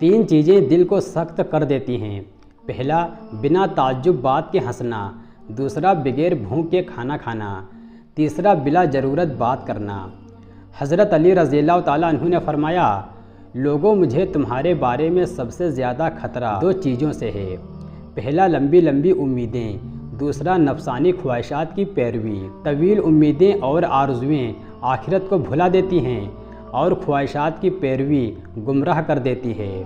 3 چیزیں دل کو سخت کر دیتی ہیں۔ پہلا، بنا تعجب بات کے ہنسنا۔ دوسرا، بغیر بھوک کے کھانا کھانا۔ تیسرا، بلا ضرورت بات کرنا۔ حضرت علی رضی اللہ تعالیٰ عنہ نے فرمایا، لوگوں مجھے تمہارے بارے میں سب سے زیادہ خطرہ 2 چیزوں سے ہے۔ پہلا، لمبی لمبی امیدیں۔ دوسرا، نفسانی خواہشات کی پیروی۔ طویل امیدیں اور آرزوئیں آخرت کو بھلا دیتی ہیں اور خواہشات کی پیروی گمراہ کر دیتی ہے۔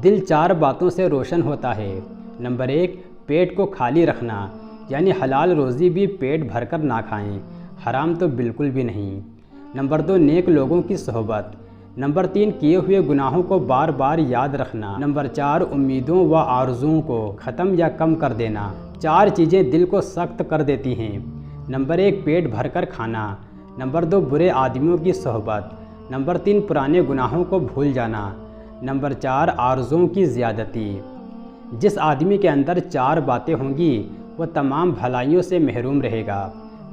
دل 4 باتوں سے روشن ہوتا ہے۔ نمبر 1، پیٹ کو خالی رکھنا، یعنی حلال روزی بھی پیٹ بھر کر نہ کھائیں، حرام تو بالکل بھی نہیں۔ نمبر 2، نیک لوگوں کی صحبت۔ نمبر 3، کیے ہوئے گناہوں کو بار بار یاد رکھنا۔ نمبر 4، امیدوں و آرزوؤں کو ختم یا کم کر دینا۔ 4 چیزیں دل کو سخت کر دیتی ہیں۔ نمبر 1، پیٹ بھر کر کھانا۔ نمبر 2، برے آدمیوں کی صحبت۔ نمبر 3، پرانے گناہوں کو بھول جانا۔ نمبر 4، آرزوؤں کی زیادتی۔ جس آدمی کے اندر 4 باتیں ہوں گی وہ تمام بھلائیوں سے محروم رہے گا۔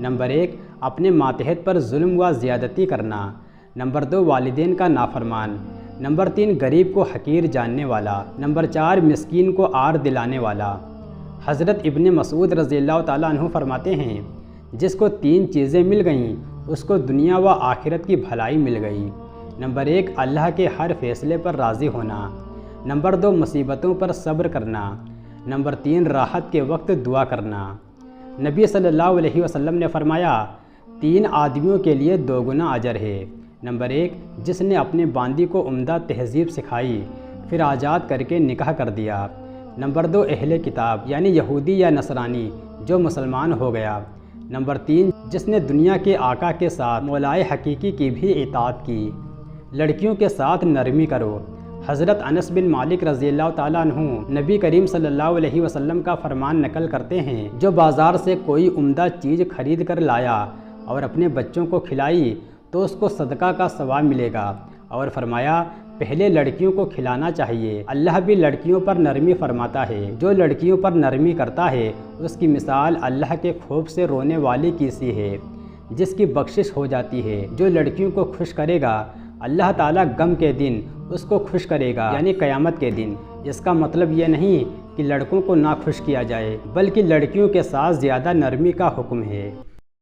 نمبر 1، اپنے ماتحت پر ظلم و زیادتی کرنا۔ نمبر 2، والدین کا نافرمان۔ نمبر 3، غریب کو حقیر جاننے والا۔ نمبر 4، مسکین کو عار دلانے والا۔ حضرت ابن مسعود رضی اللہ تعالیٰ عنہ فرماتے ہیں، جس کو 3 چیزیں مل گئیں اس کو دنیا و آخرت کی بھلائی مل گئی۔ نمبر 1، اللہ کے ہر فیصلے پر راضی ہونا۔ نمبر 2، مصیبتوں پر صبر کرنا۔ نمبر 3، راحت کے وقت دعا کرنا۔ نبی صلی اللہ علیہ وسلم نے فرمایا، 3 آدمیوں کے لیے 2 گنا اجر ہے۔ نمبر 1، جس نے اپنے باندی کو عمدہ تہذیب سکھائی پھر آزاد کر کے نکاح کر دیا۔ نمبر 2، اہل کتاب یعنی یہودی یا نصرانی جو مسلمان ہو گیا۔ نمبر 3، جس نے دنیا کے آقا کے ساتھ مولائے حقیقی کی بھی اطاعت کی۔ لڑکیوں کے ساتھ نرمی کرو۔ حضرت انس بن مالک رضی اللہ تعالیٰ عنہ نبی کریم صلی اللہ علیہ وسلم کا فرمان نقل کرتے ہیں، جو بازار سے کوئی عمدہ چیز خرید کر لایا اور اپنے بچوں کو کھلائی تو اس کو صدقہ کا ثواب ملے گا، اور فرمایا پہلے لڑکیوں کو کھلانا چاہیے، اللہ بھی لڑکیوں پر نرمی فرماتا ہے۔ جو لڑکیوں پر نرمی کرتا ہے اس کی مثال اللہ کے خوف سے رونے والی کی سی ہے جس کی بخشش ہو جاتی ہے۔ جو لڑکیوں کو خوش کرے گا اللہ تعالیٰ غم کے دن اس کو خوش کرے گا، یعنی قیامت کے دن۔ اس کا مطلب یہ نہیں کہ لڑکوں کو نہ خوش کیا جائے، بلکہ لڑکیوں کے ساتھ زیادہ نرمی کا حکم ہے۔